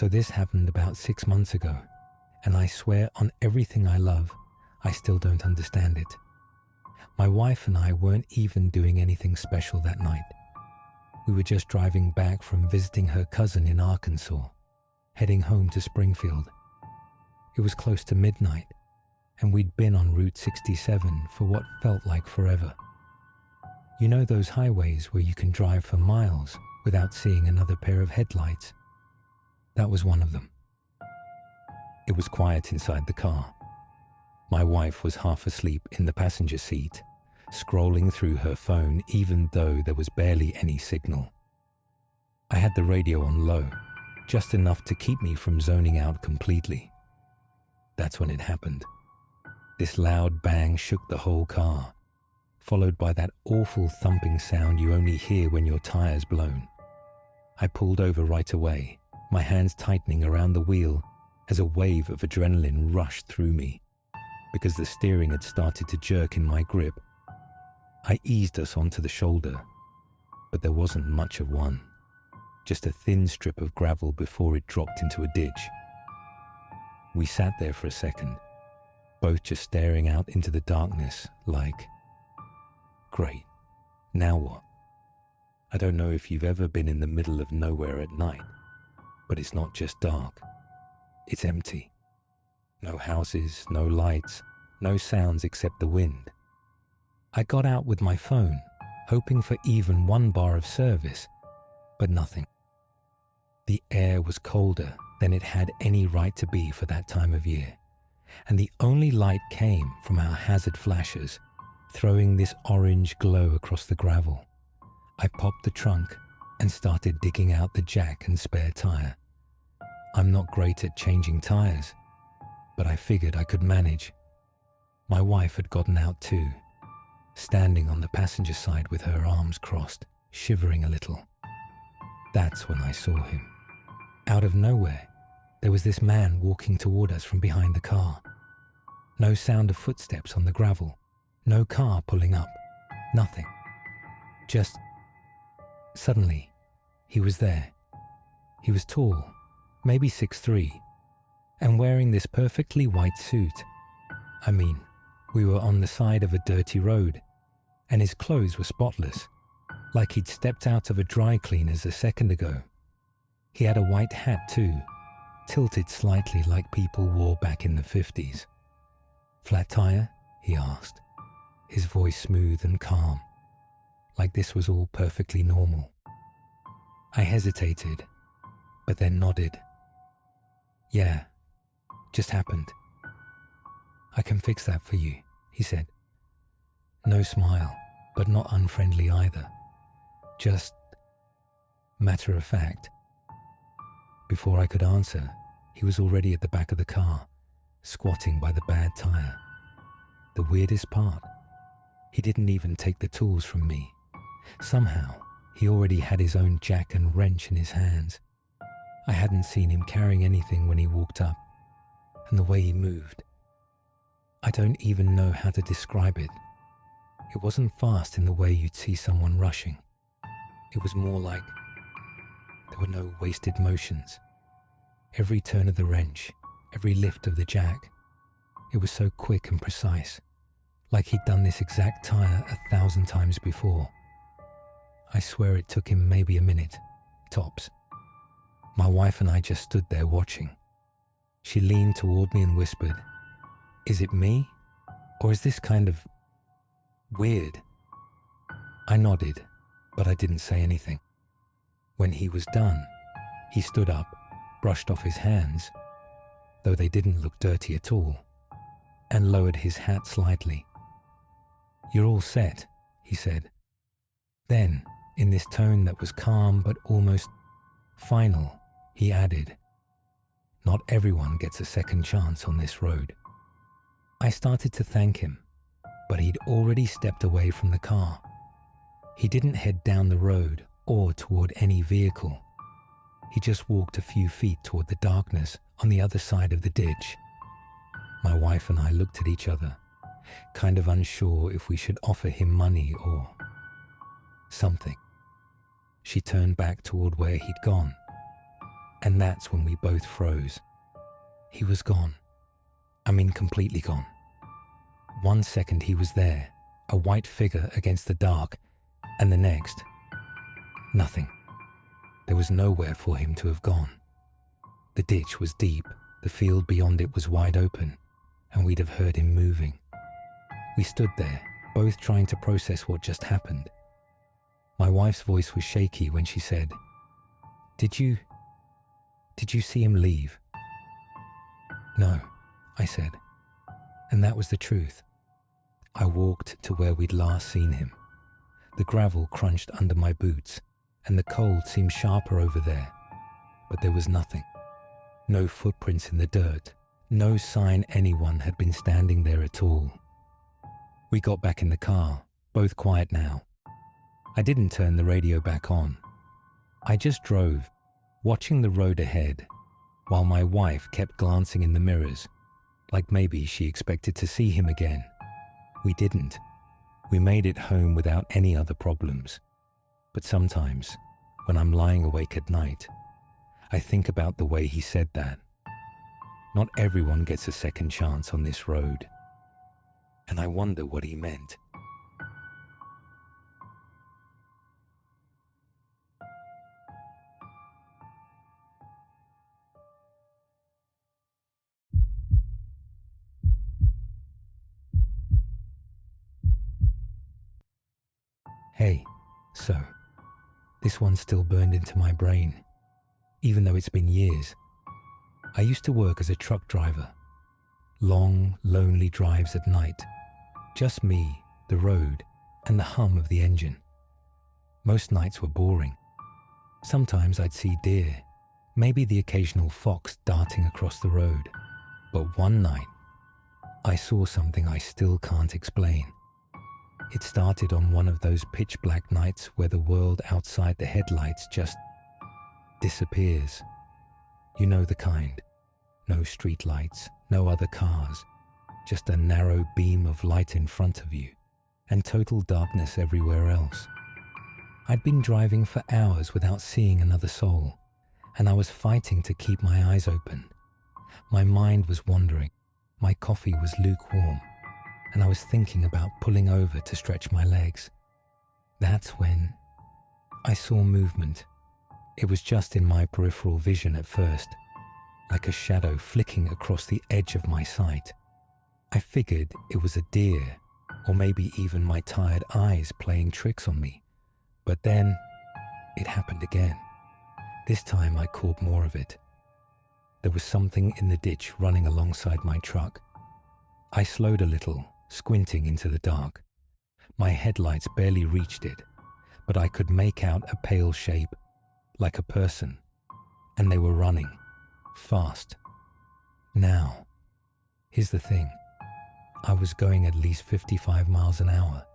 So this happened about 6 months ago, and I swear on everything I love, I still don't understand it. My wife and I weren't even doing anything special that night. We were just driving back from visiting her cousin in Arkansas, heading home to Springfield. It was close to midnight, and we'd been on Route 67 for what felt like forever. You know those highways where you can drive for miles without seeing another pair of headlights? That was one of them. It was quiet inside the car. My wife was half asleep in the passenger seat, scrolling through her phone even though there was barely any signal. I had the radio on low, just enough to keep me from zoning out completely. That's when it happened. This loud bang shook the whole car, followed by that awful thumping sound you only hear when your tire's blown. I pulled over right away, my hands tightening around the wheel as a wave of adrenaline rushed through me, because the steering had started to jerk in my grip. I eased us onto the shoulder, but there wasn't much of one, just a thin strip of gravel before it dropped into a ditch. We sat there for a second, both just staring out into the darkness like, great, now what? I don't know if you've ever been in the middle of nowhere at night, but it's not just dark, it's empty. No houses, no lights, no sounds except the wind. I got out with my phone, hoping for even one bar of service, but nothing. The air was colder than it had any right to be for that time of year, and the only light came from our hazard flashers, throwing this orange glow across the gravel. I popped the trunk and started digging out the jack and spare tire. I'm not great at changing tires, but I figured I could manage. My wife had gotten out too, standing on the passenger side with her arms crossed, shivering a little. That's when I saw him. Out of nowhere, there was this man walking toward us from behind the car. No sound of footsteps on the gravel, no car pulling up, nothing. Just, suddenly, he was there. He was tall, maybe 6'3", and wearing this perfectly white suit. I mean, we were on the side of a dirty road, and his clothes were spotless, like he'd stepped out of a dry cleaner's a second ago. He had a white hat too, tilted slightly like people wore back in the 50s. "Flat tire?" he asked, his voice smooth and calm, like this was all perfectly normal. I hesitated, but then nodded. "Yeah, just happened." "I can fix that for you," he said. No smile, but not unfriendly either. Just matter of fact. Before I could answer, he was already at the back of the car, squatting by the bad tire. The weirdest part, he didn't even take the tools from me. Somehow, he already had his own jack and wrench in his hands. I hadn't seen him carrying anything when he walked up, and the way he moved. I don't even know how to describe it. It wasn't fast in the way you'd see someone rushing. It was more like there were no wasted motions. Every turn of the wrench, every lift of the jack, it was so quick and precise, like he'd done this exact tire 1,000 times before. I swear it took him maybe a minute, tops. My wife and I just stood there watching. She leaned toward me and whispered, "Is it me? Or is this kind of weird?" I nodded, but I didn't say anything. When he was done, he stood up, brushed off his hands, though they didn't look dirty at all, and lowered his hat slightly. "You're all set," he said. Then, in this tone that was calm but almost final, he added, "Not everyone gets a second chance on this road." I started to thank him, but he'd already stepped away from the car. He didn't head down the road or toward any vehicle. He just walked a few feet toward the darkness on the other side of the ditch. My wife and I looked at each other, kind of unsure if we should offer him money or something. She turned back toward where he'd gone. And that's when we both froze. He was gone. I mean, completely gone. 1 second he was there, a white figure against the dark, and the next, nothing. There was nowhere for him to have gone. The ditch was deep, the field beyond it was wide open, and we'd have heard him moving. We stood there, both trying to process what just happened. My wife's voice was shaky when she said, Did you see him leave?" "No," I said, and that was the truth. I walked to where we'd last seen him. The gravel crunched under my boots, and the cold seemed sharper over there, but there was nothing. No footprints in the dirt, no sign anyone had been standing there at all. We got back in the car, both quiet now. I didn't turn the radio back on. I just drove, watching the road ahead, while my wife kept glancing in the mirrors, like maybe she expected to see him again. We didn't. We made it home without any other problems. But sometimes, when I'm lying awake at night, I think about the way he said that. Not everyone gets a second chance on this road. And I wonder what he meant. Hey, so, this one still burned into my brain, even though it's been years. I used to work as a truck driver. Long, lonely drives at night. Just me, the road, and the hum of the engine. Most nights were boring. Sometimes I'd see deer, maybe the occasional fox darting across the road. But one night, I saw something I still can't explain. It started on one of those pitch black nights where the world outside the headlights just disappears. You know the kind. No street lights, no other cars, just a narrow beam of light in front of you, and total darkness everywhere else. I'd been driving for hours without seeing another soul, and I was fighting to keep my eyes open. My mind was wandering, my coffee was lukewarm, and I was thinking about pulling over to stretch my legs. That's when I saw movement. It was just in my peripheral vision at first, like a shadow flicking across the edge of my sight. I figured it was a deer, or maybe even my tired eyes playing tricks on me. But then, it happened again. This time I caught more of it. There was something in the ditch running alongside my truck. I slowed a little, squinting into the dark. My headlights barely reached it, but I could make out a pale shape, like a person, and they were running, fast. Now, here's the thing. I was going at least 55 miles an hour.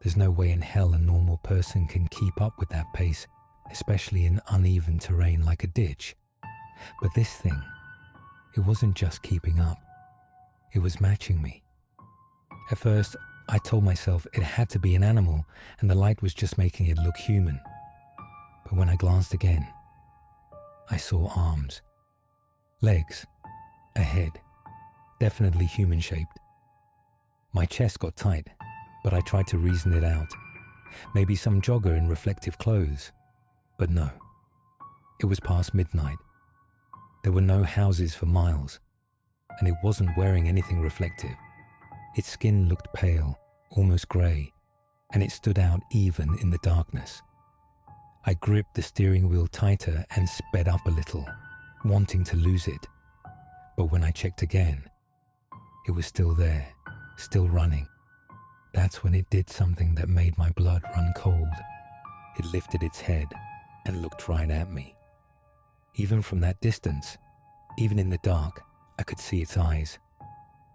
There's no way in hell a normal person can keep up with that pace, especially in uneven terrain like a ditch. But this thing, it wasn't just keeping up. It was matching me. At first, I told myself it had to be an animal and the light was just making it look human. But when I glanced again, I saw arms, legs, a head, definitely human-shaped. My chest got tight, but I tried to reason it out. Maybe some jogger in reflective clothes. But no, it was past midnight. There were no houses for miles, and it wasn't wearing anything reflective. Its skin looked pale, almost grey, and it stood out even in the darkness. I gripped the steering wheel tighter and sped up a little, wanting to lose it. But when I checked again, it was still there, still running. That's when it did something that made my blood run cold. It lifted its head and looked right at me. Even from that distance, even in the dark, I could see its eyes,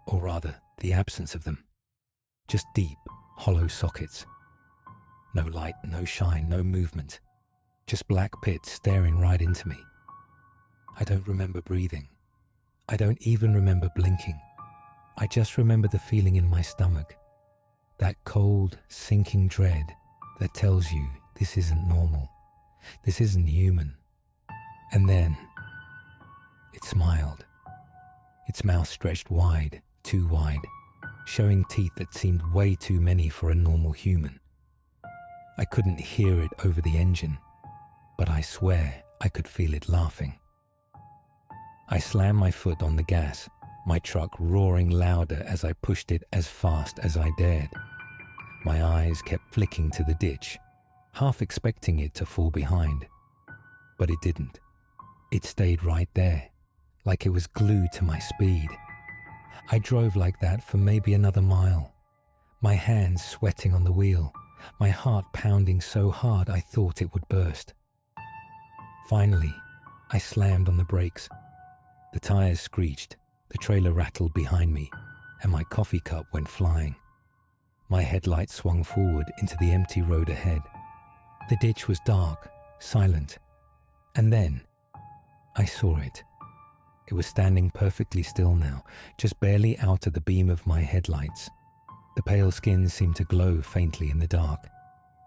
or rather, the absence of them. Just deep, hollow sockets. No light, no shine, no movement. Just black pits staring right into me. I don't remember breathing. I don't even remember blinking. I just remember the feeling in my stomach. That cold, sinking dread that tells you this isn't normal. This isn't human. And then it smiled, its mouth stretched wide, too wide, showing teeth that seemed way too many for a normal human. I couldn't hear it over the engine, but I swear I could feel it laughing. I slammed my foot on the gas, my truck roaring louder as I pushed it as fast as I dared. My eyes kept flicking to the ditch, half expecting it to fall behind. But it didn't. It stayed right there, like it was glued to my speed. I drove like that for maybe another mile, my hands sweating on the wheel, my heart pounding so hard I thought it would burst. Finally, I slammed on the brakes. The tires screeched, the trailer rattled behind me, and my coffee cup went flying. My headlights swung forward into the empty road ahead. The ditch was dark, silent, and then I saw it. It was standing perfectly still now, just barely out of the beam of my headlights. The pale skin seemed to glow faintly in the dark.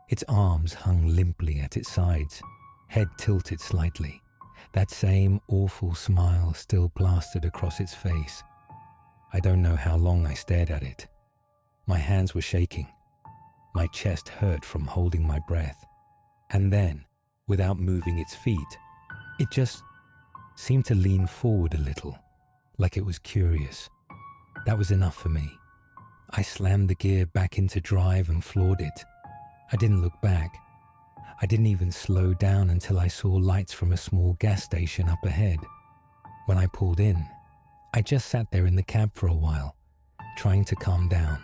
Its arms hung limply at its sides, head tilted slightly. That same awful smile still plastered across its face. I don't know how long I stared at it. My hands were shaking. My chest hurt from holding my breath. And then, without moving its feet, it just seemed to lean forward a little, like it was curious. That was enough for me. I slammed the gear back into drive and floored it. I didn't look back. I didn't even slow down until I saw lights from a small gas station up ahead. When I pulled in, I just sat there in the cab for a while, trying to calm down.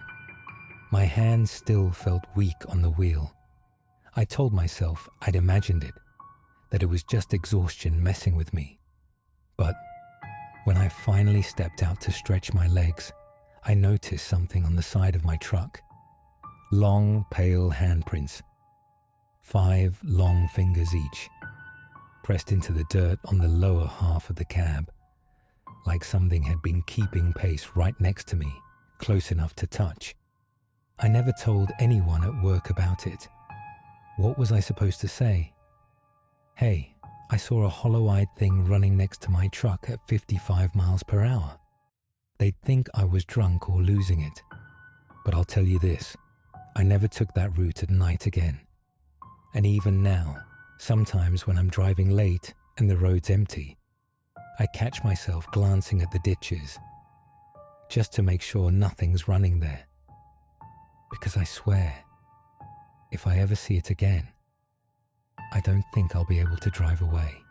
My hands still felt weak on the wheel. I told myself I'd imagined it, that it was just exhaustion messing with me. But when I finally stepped out to stretch my legs, I noticed something on the side of my truck. Long, pale handprints. 5 long fingers each, pressed into the dirt on the lower half of the cab, like something had been keeping pace right next to me, close enough to touch. I never told anyone at work about it. What was I supposed to say? Hey, I saw a hollow-eyed thing running next to my truck at 55 miles per hour. They'd think I was drunk or losing it. But I'll tell you this, I never took that route at night again. And even now, sometimes when I'm driving late and the road's empty, I catch myself glancing at the ditches, just to make sure nothing's running there. Because I swear, if I ever see it again, I don't think I'll be able to drive away.